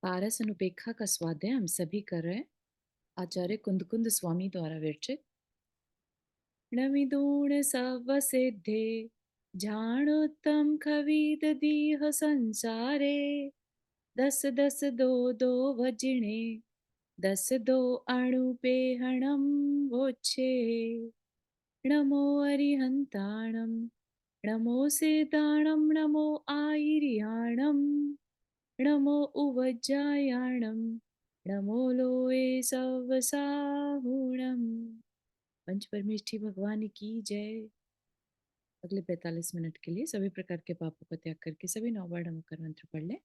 पारस अनुपेक्षा का स्वाध्याय हम सभी कर रहे हैं। आचार्य कुंद स्वामी द्वारा विरचित। नमिदूण सव सिद्धे जाणोत्तम खवीद दीह संसारे। दस दस दो दो वजिणे दस दो अणुपेहणम वोच्छे। नमो अरिहंताणम नमो सेताणम नमो आयर्याणम नमो उवज्जायाणम नमो लोए सवसाहुणम। पंच परमेष्ठी भगवान की जय। अगले 45 मिनट के लिए सभी प्रकार के पापों का त्याग करके सभी 9 बार नमोकार मंत्र पढ़ लें।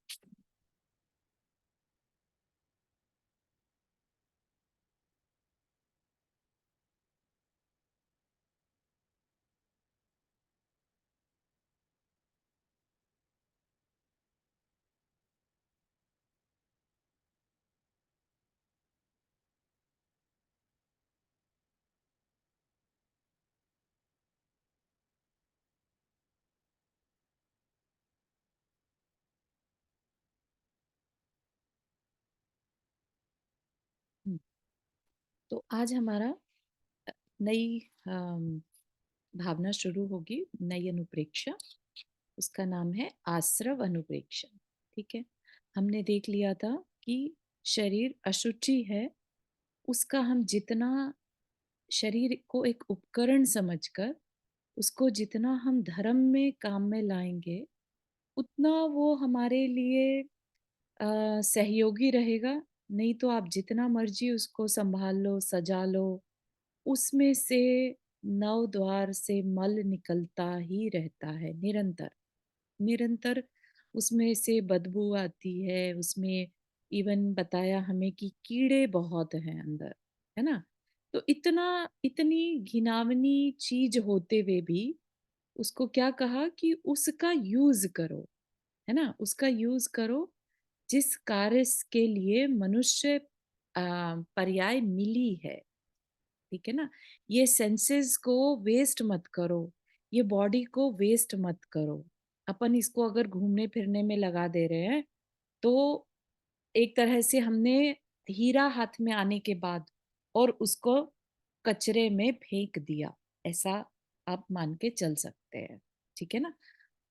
तो आज हमारा नई भावना शुरू होगी, नई अनुप्रेक्षा। उसका नाम है आश्रव अनुप्रेक्षा। ठीक है, हमने देख लिया था कि शरीर अशुचि है। उसका हम जितना शरीर को एक उपकरण समझकर उसको जितना हम धर्म में काम में लाएंगे उतना वो हमारे लिए सहयोगी रहेगा। नहीं तो आप जितना मर्जी उसको संभाल लो, सजा लो, उसमें से नव द्वार से मल निकलता ही रहता है। निरंतर निरंतर उसमें से बदबू आती है। उसमें इवन बताया हमें कि कीड़े बहुत हैं अंदर, है ना। तो इतना इतनी घिनावनी चीज होते हुए भी उसको क्या कहा कि उसका यूज करो, है ना। उसका यूज करो जिस कार्य के लिए मनुष्य पर्याय मिली है। ठीक है ना। ये सेंसेस को वेस्ट मत करो, ये बॉडी को वेस्ट मत करो। अपन इसको अगर घूमने फिरने में लगा दे रहे हैं तो एक तरह से हमने हीरा हाथ में आने के बाद और उसको कचरे में फेंक दिया, ऐसा आप मान के चल सकते हैं। ठीक है ना।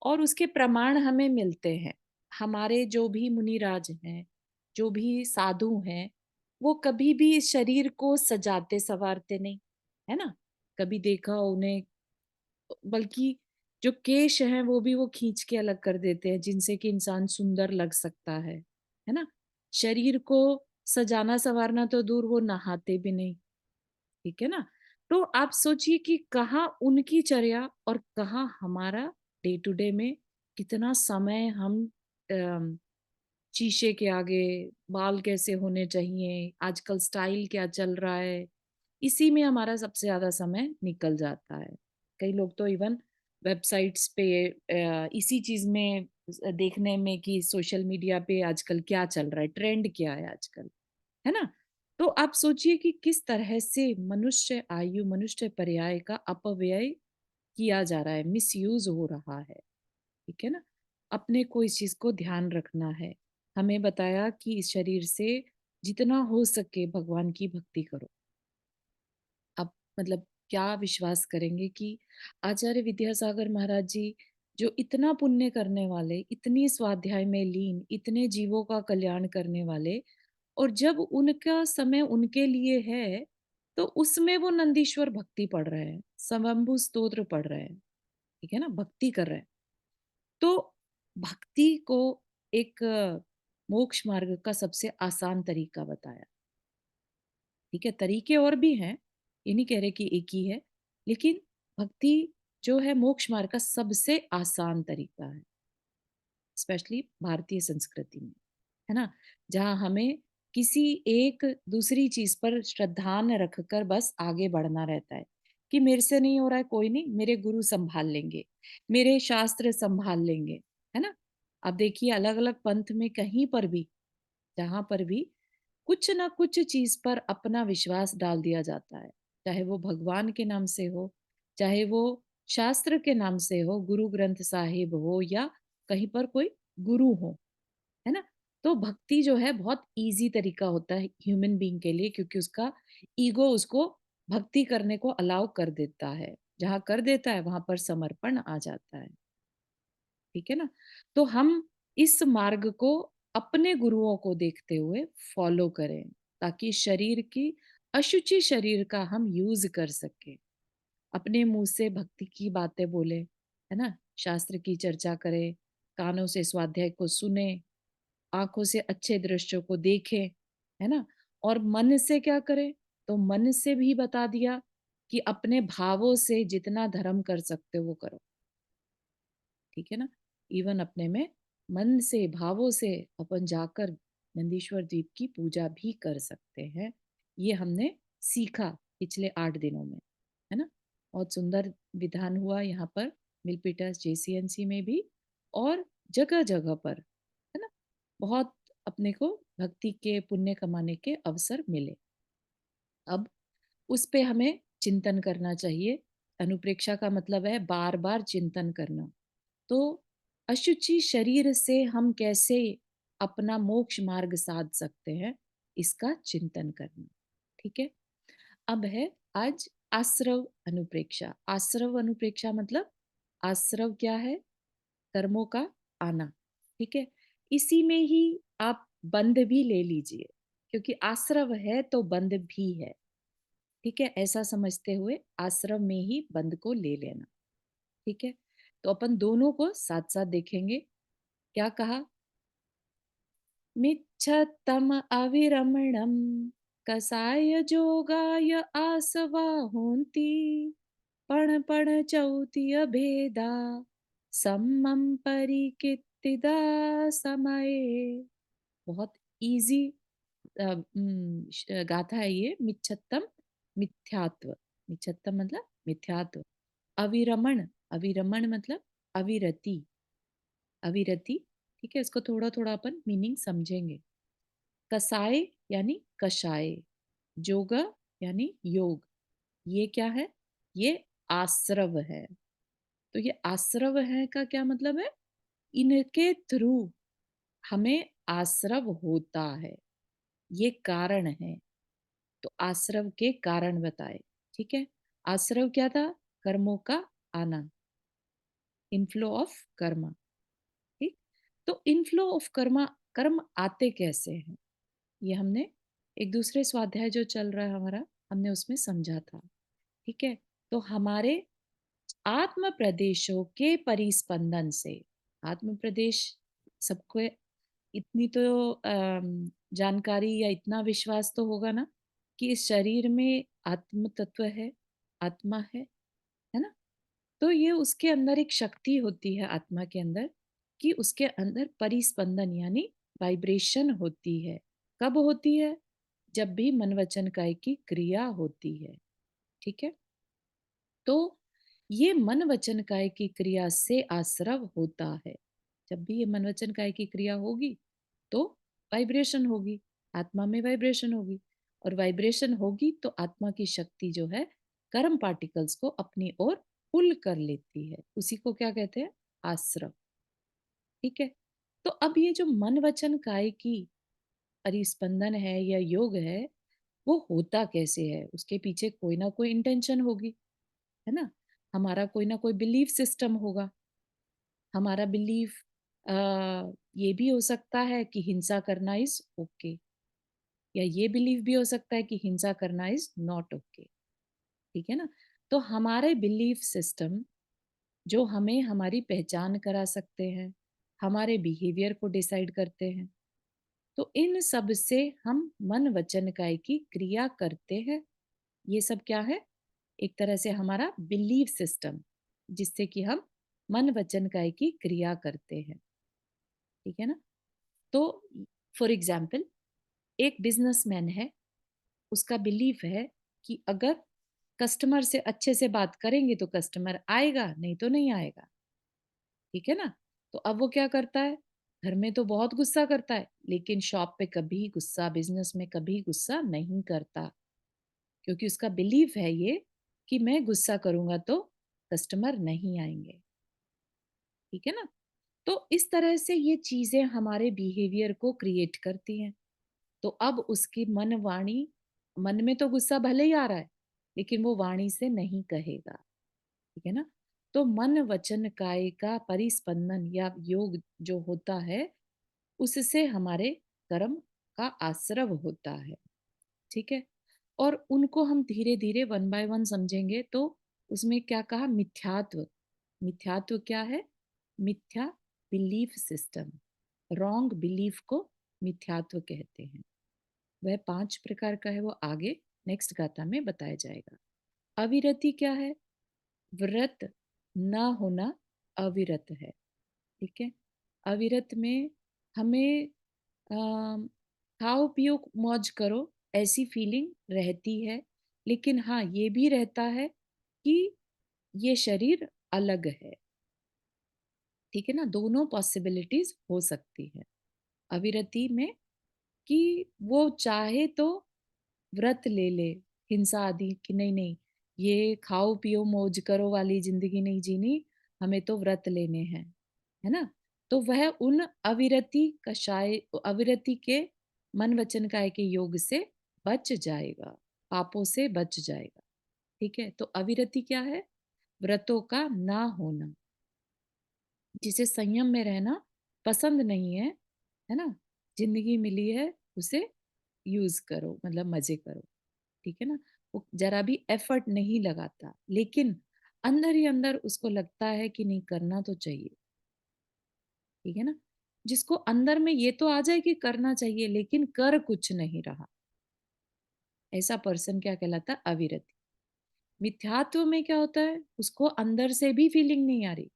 और उसके प्रमाण हमें मिलते हैं। हमारे जो भी मुनिराज हैं, जो भी साधु हैं, वो कभी भी इस शरीर को सजाते संवारते नहीं, है ना। कभी देखा उन्हें, बल्कि जो केश हैं वो भी वो खींच के अलग कर देते हैं जिनसे कि इंसान सुंदर लग सकता है ना। शरीर को सजाना संवारना तो दूर, वो नहाते भी नहीं। ठीक है ना। तो आप सोचिए कि कहाँ उनकी चर्या और कहाँ हमारा डे टू डे में कितना समय हम अम, शीशे के आगे, बाल कैसे होने चाहिए, आजकल स्टाइल क्या चल रहा है, इसी में हमारा सबसे ज्यादा समय निकल जाता है। कई लोग तो इवन वेबसाइट्स पे इसी चीज में देखने में कि सोशल मीडिया पे आजकल क्या चल रहा है, ट्रेंड क्या है आजकल, है ना। तो आप सोचिए कि किस तरह से मनुष्य आयु, मनुष्य पर्याय का अपव्यय किया जा रहा है, मिसयूज हो रहा है। ठीक है ना। अपने को इस चीज को ध्यान रखना है। हमें बताया कि इस शरीर से जितना हो सके भगवान की भक्ति करो। आप मतलब क्या विश्वास करेंगे कि आचार्य विद्यासागर महाराज जी, जो इतना पुण्य करने वाले, इतनी स्वाध्याय में लीन, इतने जीवों का कल्याण करने वाले, और जब उनका समय उनके लिए है तो उसमें वो नंदीश्वर भक्ति पढ़ रहे हैं, स्वयंभू स्तोत्र पढ़ रहे हैं। ठीक है ना, भक्ति कर रहे हैं। तो भक्ति को एक मोक्ष मार्ग का सबसे आसान तरीका बताया। ठीक है, तरीके और भी हैं, ये नहीं कह रहे कि एक ही है, लेकिन भक्ति जो है मोक्ष मार्ग का सबसे आसान तरीका है, स्पेशली भारतीय संस्कृति में, है ना। जहाँ हमें किसी एक दूसरी चीज पर श्रद्धा न रखकर बस आगे बढ़ना रहता है कि मेरे से नहीं हो रहा है, कोई नहीं, मेरे गुरु संभाल लेंगे, मेरे शास्त्र संभाल लेंगे, है ना। अब देखिए अलग अलग पंथ में कहीं पर भी, जहां पर भी कुछ ना कुछ चीज पर अपना विश्वास डाल दिया जाता है, चाहे वो भगवान के नाम से हो, चाहे वो शास्त्र के नाम से हो, गुरु ग्रंथ साहिब हो, या कहीं पर कोई गुरु हो, है ना। तो भक्ति जो है बहुत ईज़ी तरीका होता है ह्यूमन बीइंग के लिए, क्योंकि उसका ईगो उसको भक्ति करने को अलाउ कर देता है। जहाँ कर देता है वहाँ पर समर्पण आ जाता है। ठीक है ना? तो हम इस मार्ग को अपने गुरुओं को देखते हुए फॉलो करें, ताकि शरीर की अशुचि शरीर का हम यूज़ कर सकें। अपने मुँह से भक्ति की बातें बोले, है ना? शास्त्र की चर्चा करें, कानों से स्वाध्याय को सुने, आँखों से अच्छे दृश्यों को देखें, है ना? और मन से क्या करें? तो मन से भी बता दिया कि अपने भावों से जितना धर्म कर सकते हो वो करो। ठीक है ना? इवन अपने में मन से, भावों से अपन जाकर नंदीश्वर द्वीप की पूजा भी कर सकते हैं। ये हमने सीखा पिछले 8 दिनों में, है ना? बहुत सुंदर विधान हुआ यहाँ पर मिल्पिटस जेसीएनसी में भी, और जगह-जगह पर, है ना? बहुत अपने को भक्ति के पुण्य कमाने के अवसर मिले। अब उस पे हमें चिंतन करना चाहिए। अनुप्रेक्षा का मतलब है बार-बार चिंतन करना। तो अशुचि शरीर से हम कैसे अपना मोक्ष मार्ग साध सकते हैं, इसका चिंतन करना। ठीक है? अब है आज आश्रव अनुप्रेक्षा। आश्रव अनुप्रेक्षा मतलब आश्रव क्या है? कर्मों का आना। ठीक है? इसी में ही आप बंध भी ले लीजिए, क्योंकि आश्रव है तो बंध भी है। ठीक है? ऐसा समझते हुए आश्रव में ही बंध को ले लेना। ठीक है? तो अपन दोनों को साथ-साथ देखेंगे। क्या कहा? मिच्छतम अविरमणम कसाय जोगाय आसवा होन्ति पण पण चौतिय भेदा सम्मम परिकीर्तिदा समये। बहुत इजी गाथा है ये। मिच्छत्तम मिथ्यात्व। मिच्छत्तम मतलब मिथ्यात्व। अविरमण, अविरमण मतलब अविरति, अविरति। ठीक है, इसको थोड़ा थोड़ा अपन मीनिंग समझेंगे। कसाय यानी कषाय, जोग यानी योग। ये क्या है? ये आश्रव है। तो ये आश्रव है का क्या मतलब है? इनके थ्रू हमें आश्रव होता है, ये कारण है। तो आश्रव के कारण बताए। ठीक है? आश्रव क्या था? कर्मों का आना, इनफ्लो ऑफ कर्मा। ठीक? तो इनफ्लो ऑफ कर्मा, कर्म आते कैसे हैं? ये हमने एक दूसरे स्वाध्याय जो चल रहा है हमारा, हमने उसमें समझा था। ठीक है? तो हमारे आत्म प्रदेशों के परिस्पंदन से, आत्म प्रदेश सबको इतनी तो जानकारी या इतना विश्वास तो होगा ना कि इस शरीर में आत्म तत्व है, आत्मा है ना? तो ये उसके अंदर एक शक्ति होती है आत्मा के अंदर, कि उसके अंदर परिस्पंदन यानी वाइब्रेशन होती है। कब होती है? जब भी मन वचन काय की क्रिया होती है। ठीक है? तो ये मन वचन काय की क्रिया से आश्रव होता है। जब भी ये मन वचन काय की क्रिया होगी तो वाइब्रेशन होगी, आत्मा में वाइब्रेशन होगी, और वाइब्रेशन होगी तो आत्मा की शक्ति जो है कर्म पार्टिकल्स को अपनी ओर पुल कर लेती है। उसी को क्या कहते हैं? आश्रव। ठीक है? तो अब ये जो मन वचन काय की परिस्पंदन है या योग है, वो होता कैसे है? उसके पीछे कोई ना कोई इंटेंशन होगी, है ना? हमारा कोई ना कोई बिलीफ सिस्टम होगा। हमारा बिलीफ ये भी हो सकता है कि हिंसा करना इज ओके, या ये बिलीफ भी हो सकता है कि हिंसा करना इज नॉट ओके। ठीक है ना? तो हमारे बिलीफ सिस्टम जो हमें हमारी पहचान करा सकते हैं, हमारे बिहेवियर को डिसाइड करते हैं। तो इन सब से हम मन वचन काय की क्रिया करते हैं। ये सब क्या है? एक तरह से हमारा बिलीफ सिस्टम, जिससे कि हम मन वचन काय की क्रिया करते हैं। ठीक है ना? तो फॉर एग्जाम्पल एक बिजनेसमैन है, उसका बिलीफ है कि अगर कस्टमर से अच्छे से बात करेंगे तो कस्टमर आएगा, नहीं तो नहीं आएगा। ठीक है ना? तो अब वो क्या करता है? घर में तो बहुत गुस्सा करता है, लेकिन शॉप पे कभी गुस्सा, बिजनेस में कभी गुस्सा नहीं करता, क्योंकि उसका बिलीफ है ये कि मैं गुस्सा करूंगा तो कस्टमर नहीं आएंगे। ठीक है ना? तो इस तरह से ये चीजें हमारे बिहेवियर को क्रिएट करती हैं। तो अब उसकी मन वाणी, मन में तो गुस्सा भले ही आ रहा है, लेकिन वो वाणी से नहीं कहेगा, ठीक है ना। तो मन वचन काय का परिस्पंदन या योग जो होता है, उससे हमारे कर्म का आश्रव होता है, ठीक है। और उनको हम धीरे धीरे वन बाय वन समझेंगे। तो उसमें क्या कहा, मिथ्यात्व। मिथ्यात्व क्या है? मिथ्या बिलीफ सिस्टम, रॉन्ग बिलीफ को मिथ्यात्व कहते हैं। वह 5 प्रकार का है, वो आगे नेक्स्ट गाथा में बताया जाएगा। अविरति क्या है? व्रत न होना अविरत है, ठीक है। अविरत में हमें खाओ पियो मौज करो ऐसी फीलिंग रहती है, लेकिन हाँ ये भी रहता है कि ये शरीर अलग है, ठीक है ना। दोनों पॉसिबिलिटीज हो सकती है अविरति में, कि वो चाहे तो व्रत ले ले, हिंसा आदि की नहीं नहीं, ये खाओ पियो मौज करो वाली जिंदगी नहीं जीनी, हमें तो व्रत लेने हैं, है ना। तो वह उन अविरति कषाय, अविरति के मन वचन काय के योग से बच जाएगा, पापों से बच जाएगा, ठीक है। तो अविरति क्या है? व्रतों का ना होना। जिसे संयम में रहना पसंद नहीं है ना, जिंदगी मिली है उसे यूज करो, मतलब मजे करो, ठीक है ना। वो जरा भी एफर्ट नहीं लगाता, लेकिन अंदर ही अंदर उसको लगता है कि नहीं करना तो चाहिए, ठीक है ना। जिसको अंदर में ये तो आ जाए कि करना चाहिए, लेकिन कर कुछ नहीं रहा, ऐसा पर्सन क्या कहलाता? अविरति। मिथ्यात्व में क्या होता है? उसको अंदर से भी फीलिंग नहीं आ रही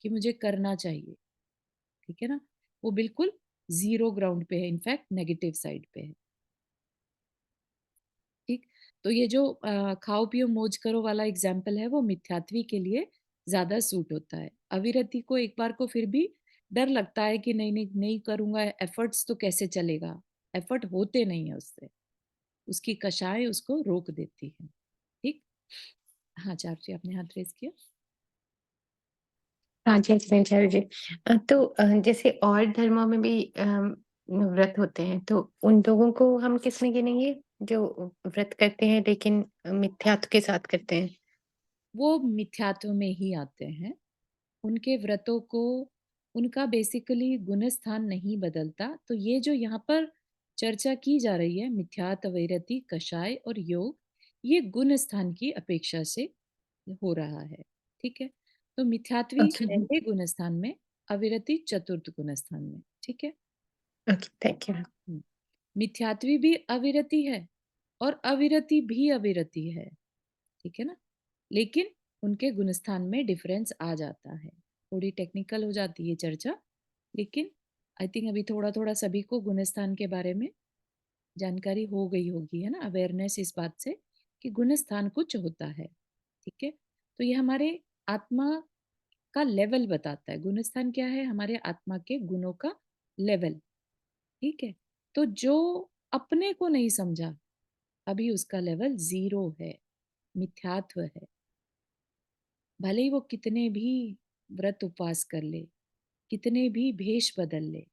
कि मुझे करना चाहिए, ठीक है ना। वो बिल्कुल जीरो ग्राउंड पे है, इनफैक्ट नेगेटिव साइड पे है, ठीक। तो ये जो खाओ पियो मौज करो वाला एग्जाम्पल है, वो मिथ्यात्वी के लिए ज्यादा सूट होता है। अविरति को एक बार को फिर भी डर लगता है कि नहीं नहीं नहीं करूंगा, एफर्ट्स तो कैसे चलेगा, एफर्ट होते नहीं है उससे, उसकी कषाय उसको रोक देती है, ठीक। हाँ चाची, आपने हाथ रेस किया। हाँ जी, एक्सप्लेन ज़रूर जी। तो जैसे और धर्मों में भी व्रत होते हैं, तो उन लोगों को हम किसमें गिनेंगे जो व्रत करते हैं लेकिन मिथ्यात्व के साथ करते हैं? वो मिथ्यात्व में ही आते हैं। उनके व्रतों को, उनका बेसिकली गुण स्थान नहीं बदलता। तो ये जो यहाँ पर चर्चा की जा रही है, मिथ्यात्व, वैरति, कषाय और योग, ये गुण स्थान की अपेक्षा से हो रहा है, ठीक है। तो मिथ्यात्वी ओके, पहले गुण स्थान में, अविरति चतुर्थ गुण स्थान में, ठीक है। Okay, thank you. हम्म। मिथ्यात्वी भी अविरति है और अविरति भी अविरति है, ठीक है ना। लेकिन उनके गुणस्थान में डिफरेंस आ जाता है, थोड़ी टेक्निकल हो जाती है चर्चा, लेकिन आई थिंक अभी थोड़ा थोड़ा सभी को गुणस्थान के बारे में जानकारी हो गई होगी, है ना, अवेयरनेस इस बात से कि गुणस्थान कुछ होता है, ठीक है। तो ये हमारे आत्मा का लेवल बताता है। गुणस्थान क्या है? हमारे आत्मा के गुणों का लेवल, ठीक है। तो जो अपने को नहीं समझा, अभी उसका लेवल जीरो है, मिथ्यात्व है। भले ही वो कितने भी व्रत उपवास कर ले, कितने भी भेष बदल ले,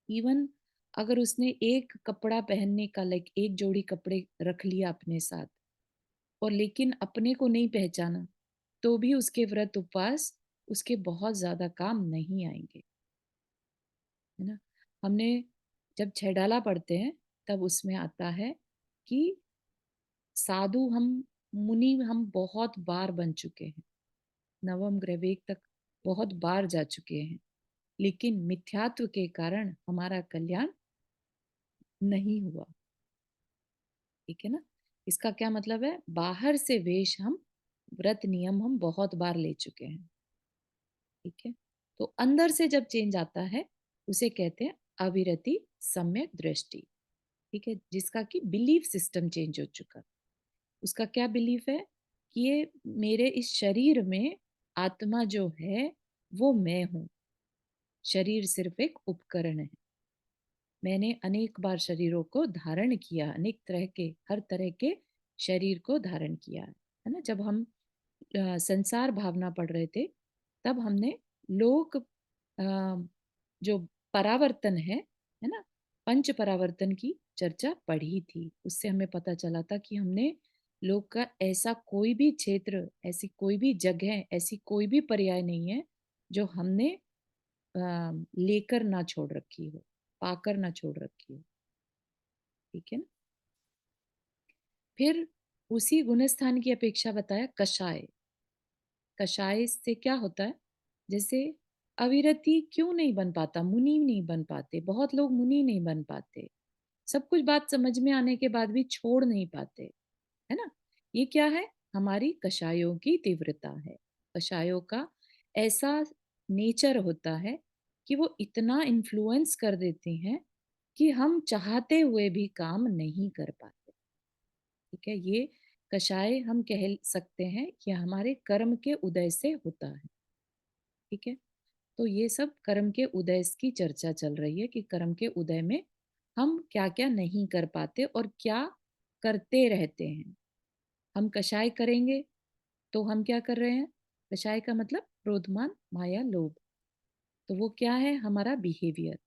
इवन अगर उसने एक कपड़ा पहनने का, लाइक एक जोड़ी कपड़े रख लिया अपने साथ, और लेकिन अपने को नहीं पहचाना, तो भी उसके व्रत उपवास उसके बहुत ज्यादा काम नहीं आएंगे, है ना। हमने जब छेडाला पढ़ते हैं, तब उसमें आता है कि साधु हम, मुनि हम बहुत बार बन चुके हैं, नवम ग्रह तक बहुत बार जा चुके हैं, लेकिन मिथ्यात्व के कारण हमारा कल्याण नहीं हुआ, ठीक है ना। इसका क्या मतलब है? बाहर से वेश हम, व्रत नियम हम बहुत बार ले चुके हैं, ठीक है। तो अंदर से जब चेंज आता है, उसे कहते हैं अविरति सम्यक दृष्टि, ठीक है। जिसका कि बिलीफ सिस्टम चेंज हो चुका। उसका क्या बिलीफ है? कि ये मेरे इस शरीर में आत्मा जो है वो मैं हूं, शरीर सिर्फ एक उपकरण है। मैंने अनेक बार शरीरों को धारण किया, अनेक तरह के, हर तरह के शरीर को धारण किया है ना। जब हम संसार भावना पढ़ रहे थे, तब हमने लोक अ, जो परावर्तन है ना? पंच परावर्तन की चर्चा पढ़ी थी। उससे हमें पता चला था कि हमने लोक का ऐसा कोई भी क्षेत्र, ऐसी कोई भी जगह, ऐसी कोई भी पर्याय नहीं है, जो हमने अ, लेकर ना छोड़ रखी हो, पाकर ना छोड़ रखी हो। ठीक है ना? फिर उसी गुणस्थान की अपेक्षा बताया कषाय। कषाय से क्या होता है? जैसे अविरति क्यों नहीं बन पाता? मुनि नहीं बन पाते, बहुत लोग मुनि नहीं बन पाते। सब कुछ बात समझ में आने के बाद भी छोड़ नहीं पाते, है ना? ये क्या है? हमारी कषायों की तीव्रता है। कषायों का ऐसा नेचर होता है कि वो इतना इन्फ्लुएंस कर देती हैं कि हम चाहते हुए भी काम नहीं कर पाते। ठीक है? ये कषाय हम कह सकते हैं कि हमारे कर्म के उदय से होता है। ठीक है? तो ये सब कर्म के उदय की चर्चा चल रही है कि कर्म के उदय में हम क्या-क्या नहीं कर पाते और क्या करते रहते हैं। हम कषाय करेंगे तो हम क्या कर रहे हैं? कषाय का मतलब क्रोधमान, माया, लोभ। तो वो क्या है? हमारा बिहेवियर।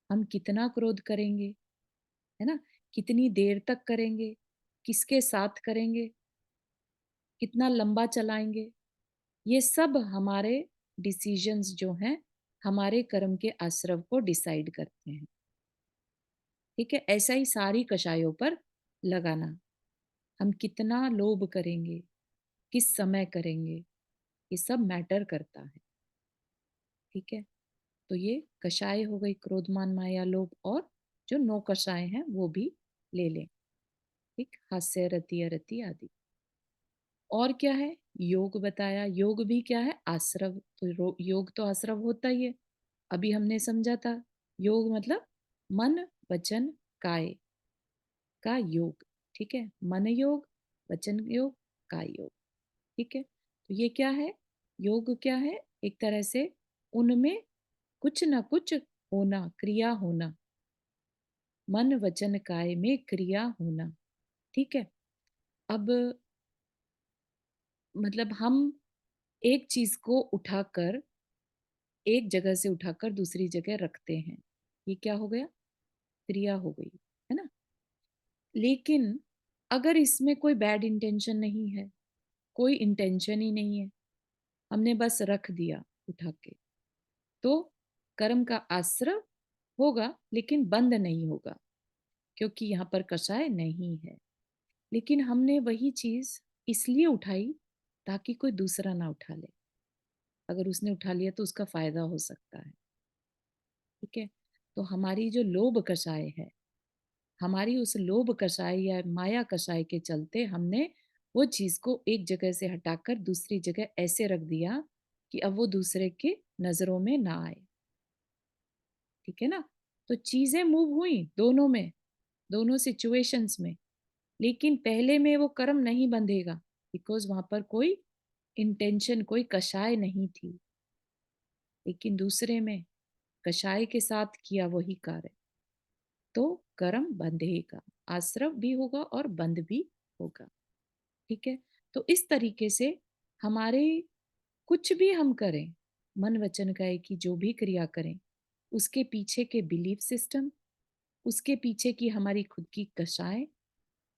हम कितना क्रोध करेंगे, है ना? कितनी देर तक करेंगे? किसके साथ करेंगे? कितना लंबा चलाएंगे? ये सब हमारे डिसीजंस जो हैं, हमारे कर्म के आश्रव को डिसाइड करते हैं। ठीक है? ऐसा ही सारी कषायों पर लगाना। हम कितना लोभ करेंगे, किस समय करेंगे, ये सब मैटर करता है। ठीक है? तो ये कषाय हो गई, क्रोधमान, माया, लोभ, और जो नौ कषाय हैं वो भी ले लें। ठीक? हास्य, रति, अरति आदि। और क्या है? योग बताया। योग भी क्या है? आश्रव। तो योग तो आश्रव होता ही है। अभी हमने समझा था। योग मतलब मन, वचन, काय का योग। ठीक है? मन योग, वचन योग, काय योग। ठीक है? तो ये क्या है? योग क्या है? एक तरह से उनमें कुछ ना कुछ होना, क्रिया होना। मन, वचन, काय में क्रिया होना। ठीक है? अब मतलब हम एक चीज को उठाकर, एक जगह से उठाकर दूसरी जगह रखते हैं। ये क्या हो गया? क्रिया हो गई, है ना? लेकिन अगर इसमें कोई बैड इंटेंशन नहीं है, कोई इंटेंशन ही नहीं है, हमने बस रख दिया उठा के, तो कर्म का आश्रव होगा लेकिन बंद नहीं होगा, क्योंकि यहाँ पर कषाय नहीं है। लेकिन हमने वही चीज इसलिए उठाई ताकि कोई दूसरा ना उठा ले। अगर उसने उठा लिया तो उसका फायदा हो सकता है। ठीक है? तो हमारी जो लोभ कषाय है, हमारी उस लोभ कषाय या माया कषाय के चलते हमने वो चीज को एक जगह से हटाकर दूसरी जगह ऐसे रख दिया कि अब वो दूसरे के नजरों में ना आए। ठीक है ना? तो चीजें मूव हुई दोनों में, दोनों सिचुएशंस में। लेकिन पहले में वो कर्म नहीं बंधेगा, बिकॉज वहां पर कोई इंटेंशन, कोई कषाय नहीं थी। लेकिन दूसरे में कषाय के साथ किया वही कार्य, तो कर्म बंधेगा, आश्रव भी होगा और बंध भी होगा। ठीक है? तो इस तरीके से हमारे कुछ भी हम करें, मन वचन काया की जो भी क्रिया करें, उसके पीछे के बिलीफ सिस्टम, उसके पीछे की हमारी खुद की कषाय,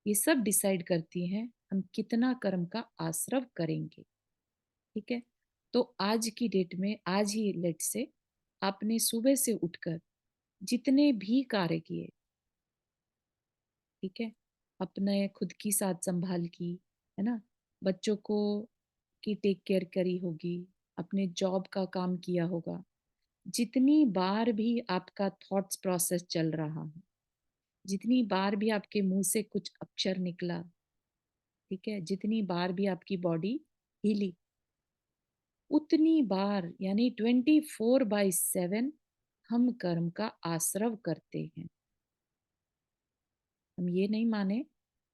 ये सब डिसाइड करती हैं हम कितना कर्म का आश्रव करेंगे। ठीक है? तो आज की डेट में, आज ही लेट से आपने सुबह से उठकर जितने भी कार्य किए, ठीक है, अपने खुद की साथ संभाल की, है ना, बच्चों को की टेक केयर करी होगी, अपने जॉब का काम किया होगा, जितनी बार भी आपका थॉट्स प्रोसेस चल रहा है, जितनी बार भी आपके मुंह से कुछ अक्षर निकला, ठीक है, जितनी बार भी आपकी बॉडी हिली, उतनी बार यानी 24/7 हम कर्म का आश्रव करते हैं। हम ये नहीं माने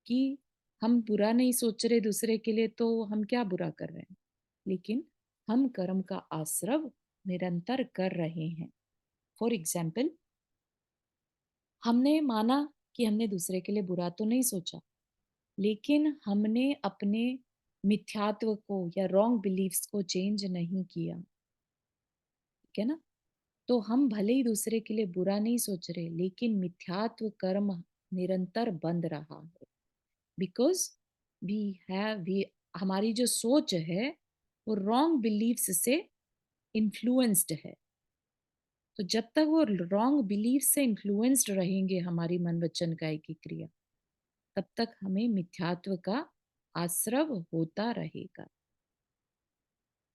कि हम बुरा नहीं सोच रहे दूसरे के लिए तो हम क्या बुरा कर रहे हैं, लेकिन हम कर्म का आश्रव निरंतर कर रहे हैं। फॉर एग्जाम्पल, हमने माना कि हमने दूसरे के लिए बुरा तो नहीं सोचा, लेकिन हमने अपने मिथ्यात्व को या रॉन्ग बिलीफ्स को चेंज नहीं किया। ठीक है ना? तो हम भले ही दूसरे के लिए बुरा नहीं सोच रहे, लेकिन मिथ्यात्व कर्म निरंतर बंद रहा है, बिकॉज वी हैव वी हमारी जो सोच है वो रॉन्ग बिलीव्स से इन्फ्लुएंस्ड है। तो जब तक वो रॉन्ग बिलीफ से इन्फ्लुएंस्ड रहेंगे हमारी मन वचन काया की क्रिया, तब तक हमें मिथ्यात्व का आश्रव होता रहेगा।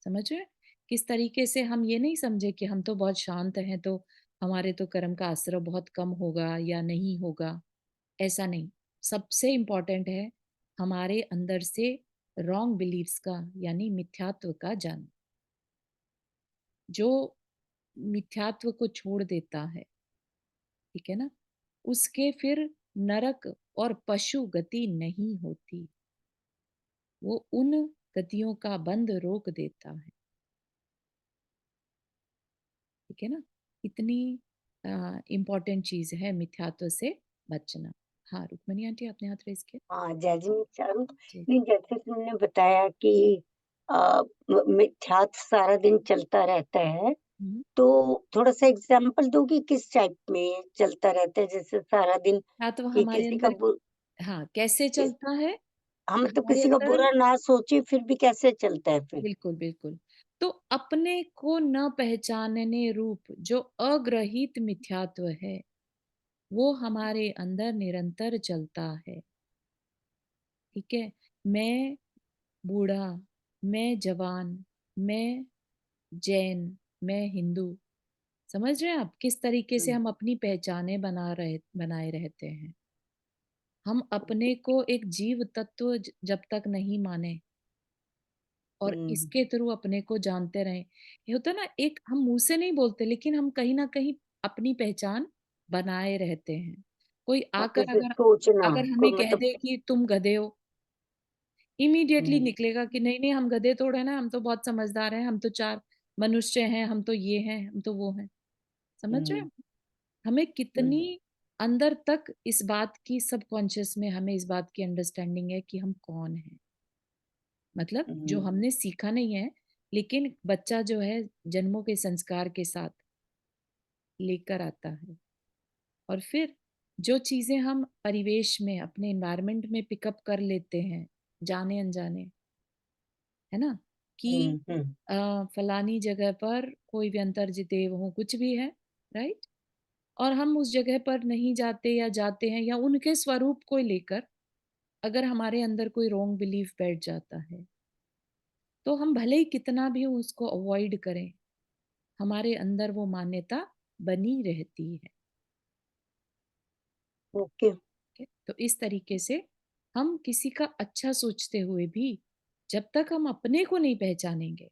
समझ रहे? किस तरीके से हम ये नहीं समझे कि हम तो बहुत शांत हैं, तो हमारे तो कर्म का आश्रव बहुत कम होगा या नहीं होगा। ऐसा नहीं। सबसे इम्पोर्टेंट है हमारे अंदर से रॉन्ग बिलीव्स का यानी मिथ्यात्व का जान, जो मिथ्यात्व को छोड़ देता है, ठीक है ना, उसके फिर नरक और पशु गति नहीं होती। वो उन गतियों का बंध रोक देता है। ठीक है ना? इतनी इम्पोर्टेंट चीज है मिथ्यात्व से बचना। हाँ, रुक्मणी आंटी आपने हाथ रेज किया। हाँ, जैस्मिन चारू, जी। नहीं जैसे तुमने बताया कि मिथ्यात्व सारा दिन चलता रहता है, हम्म। तो थोड़ा-सा एग्ज़ाम्पल दोगी किस टाइप में चलता रहता है? जैसे सारा दिन मिथ्यात्व कि हमारे किसी का अंदर, हाँ, कैसे किस चलता है? हम मतलब हमारे किसी का अंदर, बुरा ना सोचे फिर भी कैसे चलता है फिर? बिल्कुल बिल्कुल। तो अपने को न पहचानने रूप जो अग्रहित मिथ्यात्व है, वो हमारे अंदर निरंतर चलता है। ठीक है? मैं बूढ़ा, मैं जवान, मैं जैन, मैं हिंदू। समझ रहे हैं आप किस तरीके से हुँ, हम अपनी पहचाने बनाए रहते हैं? हम अपने को एक जीव तत्व जब तक नहीं माने और हुँ, इसके थ्रू अपने को जानते रहें, ये होता है ना, एक हम मुंह से नहीं बोलते लेकिन हम कहीं ना कहीं अपनी पहचान बनाए रहते हैं। कोई हाँ, आकर जैसे अगर सोचना अगर को हमें कह मतलब दे कि तुम गधे हो, इमीडिएटली हुँ, निकलेगा कि नहीं नहीं, हम गधे थोड़े ना, हम तो बहुत समझदार हैं, हम तो चार मनुष्य हैं, हम तो ये हैं, हम तो वो हैं। समझ रहे हुँ, हैं? हमें हुँ, कितनी अंदर तक इस बात की सबकॉन्शियस में हमें इस बात की अंडरस्टैंडिंग है कि हम कौन हैं। मतलब जो हुँ, हमने सीखा नहीं है, लेकिन बच्चा जो है जन्मों के संस्कार के साथ लेकर आता है। और फिर जो चीजें हम परिवेश में अपने एनवायरनमेंट में पिकअप कर लेते हैं, जाने अनजाने, है ना, कि हुँ, हुँ, फलानी जगह पर कोई भी अंतर्जित देव हो, कुछ भी है, राइट, और हम उस जगह पर नहीं जाते या जाते हैं, या उनके स्वरूप को लेकर अगर हमारे अंदर कोई रॉन्ग बिलीफ बैठ जाता है, तो हम भले ही कितना भी उसको अवॉइड करें, हमारे अंदर वो मान्यता बनी रहती है। ओके। ठीक है? तो इस तरीके से हम किसी का अच्छा सोचते हुए भी जब तक हम अपने को नहीं पहचानेंगे,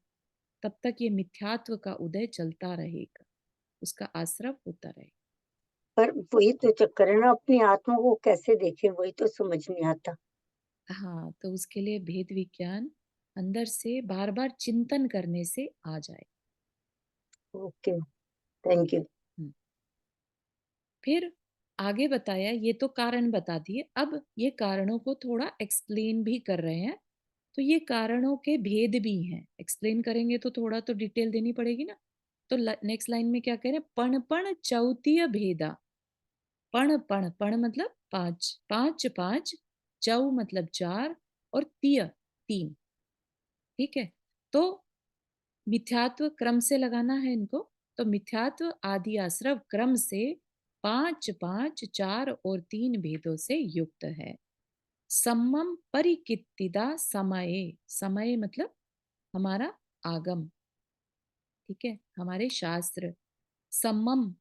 तब तक ये मिथ्यात्व का उदय चलता रहेगा, उसका आश्रव होता रहेगा। पर वही तो चक्कर है ना, अपनी आत्मा को कैसे देखें वही तो समझ नहीं आता। हाँ, तो उसके लिए भेद विज्ञान अंदर से बार बार चिंतन करने से आ जाए। Okay, thank you. हम्म। फिर आगे बताया, ये तो कारण बता दिए, अब ये कारणों को थोड़ा एक्सप्लेन भी कर रहे हैं। तो ये कारणों के भेद भी हैं, एक्सप्लेन करेंगे तो थोड़ा तो डिटेल देनी पड़ेगी ना। तो नेक्स्ट लाइन में क्या कह रहे हैं? पण पण चौतीय भेदा। पण पण पण मतलब पांच, पांच पांच, चौ मतलब चार, और तीय तीन। ठीक है? तो मिथ्यात्व क्रम से लगाना है इनको। तो मिथ्यात्व आदि आश्रव क्रम से पांच पांच, चार और तीन भेदों से युक्त है। सम्मम परिकित्तिदा समये, समय मतलब हमारा आगम, ठीक है, हमारे शास्त्र। सम्मम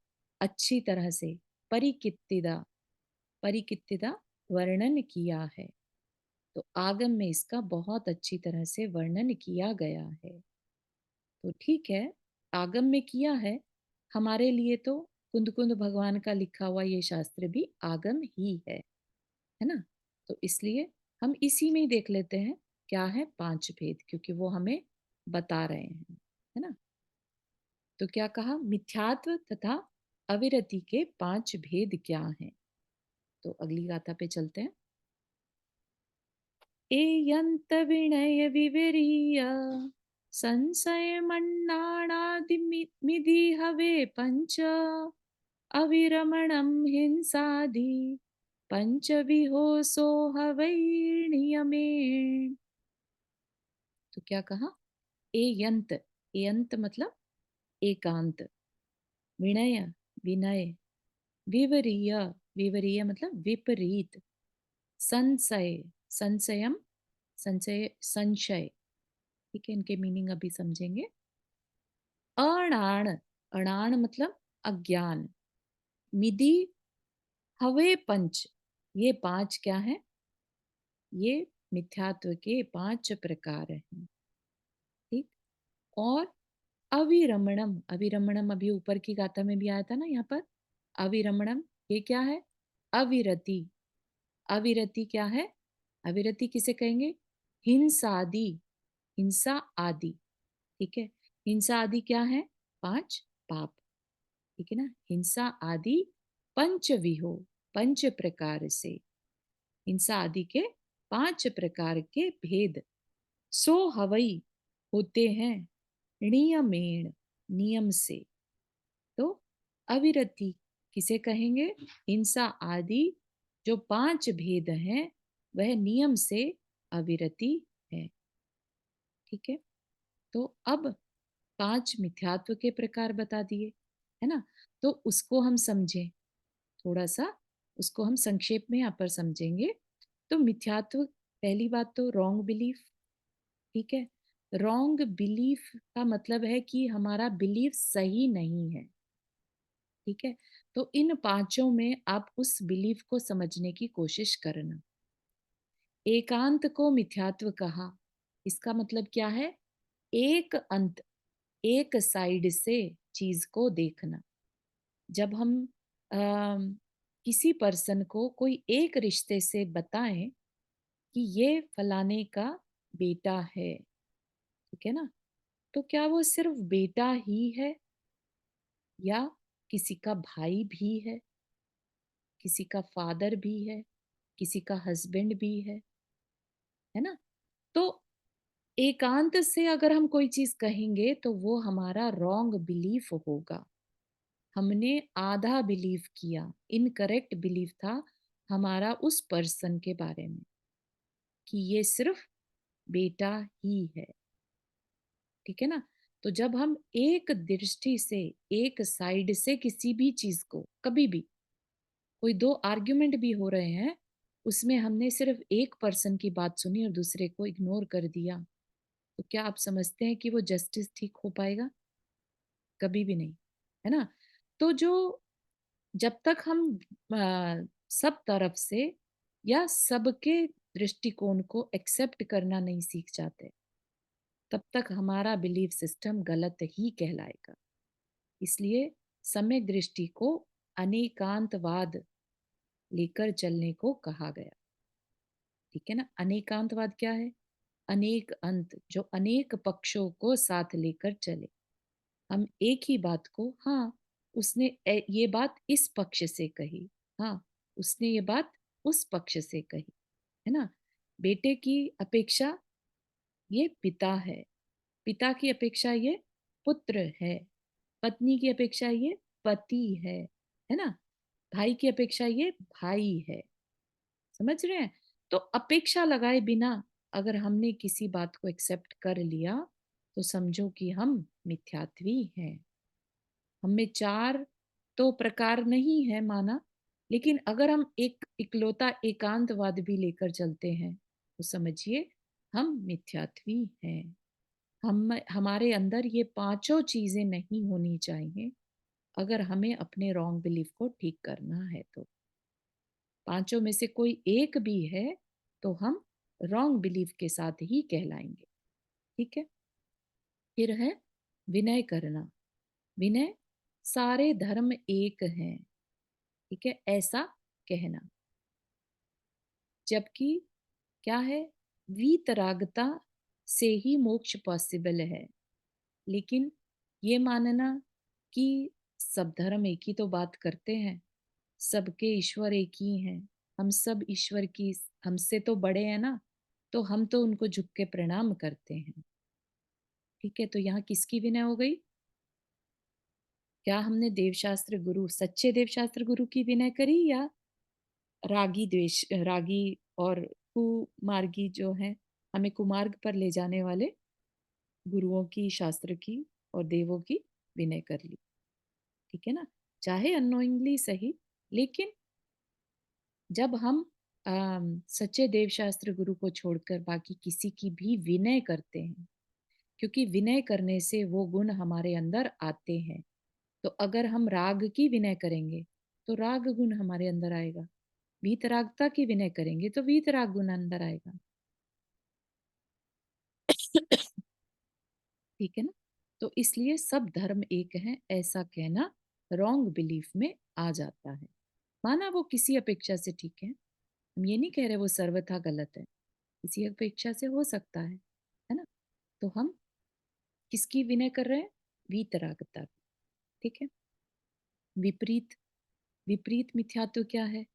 अच्छी तरह से, परिकित्तिदा, परिकित्तिदा वर्णन किया है। तो आगम में इसका बहुत अच्छी तरह से वर्णन किया गया है। तो ठीक है, आगम में किया है, हमारे लिए तो कुंद कुंद भगवान का लिखा हुआ ये शास्त्र भी आगम ही है ना। तो इसलिए हम इसी में ही देख लेते हैं क्या है पांच भेद, क्योंकि वो हमें बता रहे हैं, है ना। तो क्या कहा? मिथ्यात्व तथा अविरति के पांच भेद क्या हैं? तो अगली गाथा पे चलते हैं। एयंत विनय विवरीय संशयमन्नाणादिमिधि हवे पंच अविरमणं हिंसादि पंचविहोसो हवै नियमेन। तो क्या कहा? एयंत, एयंत मतलब एकांत, विनय, विनय, विवरीय, विवरीय मतलब विपरीत, संशय, संशयम, संशय, संशय, ठीक है, इनके मीनिंग अभी समझेंगे। अणाण, अणाण मतलब अज्ञान, मिधि हवे पंच, ये पांच क्या है? ये मिथ्यात्व के पांच प्रकार हैं, ठीक। और अविरमणम, अविरमणम अभी ऊपर की गाथा में भी आया था ना, यहाँ पर अविरमणम, ये क्या है? अविरति, अविरति क्या है? अविरति किसे कहेंगे? हिंसादि, हिंसा आदि, ठीक है। हिंसा आदि क्या है? पांच पाप, ठीक है ना। हिंसा आदि पंचविहो, पंच प्रकार से, हिंसा आदि के पांच प्रकार के भेद, सो हवई होते हैं, नियमेण, नियम से। तो अविरति किसे कहेंगे? हिंसा आदि जो पांच भेद हैं वह नियम से अविरति है, ठीक है। तो अब पांच मिथ्यात्व के प्रकार बता दिए, है ना। तो उसको हम समझें थोड़ा सा, उसको हम संक्षेप में यहाँ पर समझेंगे। तो मिथ्यात्व, पहली बात तो रॉन्ग बिलीफ, ठीक है। रॉन्ग बिलीफ का मतलब है कि हमारा बिलीफ सही नहीं है, ठीक है। तो इन पांचों में आप उस बिलीफ को समझने की कोशिश करना। एकांत को मिथ्यात्व कहा, इसका मतलब क्या है? एक अंत, एक साइड से चीज को देखना। जब हम किसी पर्सन को कोई एक रिश्ते से बताएं कि ये फलाने का बेटा है, ठीक है ना, तो क्या वो सिर्फ बेटा ही है या किसी का भाई भी है, किसी का फादर भी है, किसी का हस्बैंड भी है ना। तो एकांत से अगर हम कोई चीज कहेंगे तो वो हमारा रॉन्ग बिलीफ होगा। हमने आधा बिलीव किया, इनकरेक्ट बिलीव था हमारा उस पर्सन के बारे में कि ये सिर्फ बेटा ही है, ठीक है ना। तो जब हम एक दृष्टि से, एक साइड से किसी भी चीज को, कभी भी कोई दो आर्ग्यूमेंट भी हो रहे हैं, उसमें हमने सिर्फ एक पर्सन की बात सुनी और दूसरे को इग्नोर कर दिया, तो क्या आप समझते हैं कि वो जस्टिस ठीक हो पाएगा? कभी भी नहीं, है ना। तो जो, जब तक हम सब तरफ से या सबके दृष्टिकोण को एक्सेप्ट करना नहीं सीख जाते, तब तक हमारा बिलीफ सिस्टम गलत ही कहलाएगा। इसलिए समय दृष्टि को अनेकांतवाद लेकर चलने को कहा गया, ठीक है ना। अनेकांतवाद क्या है? अनेक अंत, जो अनेक पक्षों को साथ लेकर चले। हम एक ही बात को, हाँ उसने ये बात इस पक्ष से कही, हाँ उसने ये बात उस पक्ष से कही, है ना। बेटे की अपेक्षा ये पिता है, पिता की अपेक्षा ये पुत्र है, पत्नी की अपेक्षा ये पति है ना, भाई की अपेक्षा ये भाई है। समझ रहे हैं? तो अपेक्षा लगाए बिना अगर हमने किसी बात को एक्सेप्ट कर लिया तो समझो कि हम मिथ्यात्वी हैं। हमें चार तो प्रकार नहीं है माना, लेकिन अगर हम एक इकलौता एकांतवाद भी लेकर चलते हैं तो समझिए हम मिथ्यात्वी हैं। हम, हमारे अंदर ये पांचों चीजें नहीं होनी चाहिए अगर हमें अपने रॉन्ग बिलीफ को ठीक करना है। तो पांचों में से कोई एक भी है तो हम रॉन्ग बिलीफ के साथ ही कहलाएंगे, ठीक है। फिर है विनय करना। विनय, सारे धर्म एक हैं, ठीक है, ऐसा कहना। जबकि क्या है? वीतरागता से ही मोक्ष पॉसिबल है, लेकिन ये मानना कि सब धर्म एक ही तो बात करते हैं, सबके ईश्वर एक ही हैं, हम सब ईश्वर की, हमसे तो बड़े हैं ना, तो हम तो उनको झुक के प्रणाम करते हैं, ठीक है, तो यहाँ किसकी विनय हो गई? क्या हमने देवशास्त्र गुरु, सच्चे देवशास्त्र गुरु की विनय करी, या रागी और कुमार्गी जो है, हमें कुमार्ग पर ले जाने वाले गुरुओं की, शास्त्र की और देवों की विनय कर ली? ठीक है ना, चाहे अननोइंगली सही, लेकिन जब हम सच्चे देवशास्त्र गुरु को छोड़कर बाकी किसी की भी विनय करते हैं, क्योंकि विनय करने से वो गुण हमारे अंदर आते हैं। तो अगर हम राग की विनय करेंगे तो राग गुण हमारे अंदर आएगा, वीतरागता की विनय करेंगे तो वीतराग गुण अंदर आएगा। ठीक है ना, तो इसलिए सब धर्म एक है ऐसा कहना रॉन्ग बिलीफ में आ जाता है। माना वो किसी अपेक्षा से ठीक है, हम ये नहीं कह रहे वो सर्वथा गलत है, किसी अपेक्षा से हो सकता है ना। तो हम किसकी विनय कर रहे हैं? वीतरागता की। ठीक है, विपरीत, विपरीत मिथ्यात्व क्या है?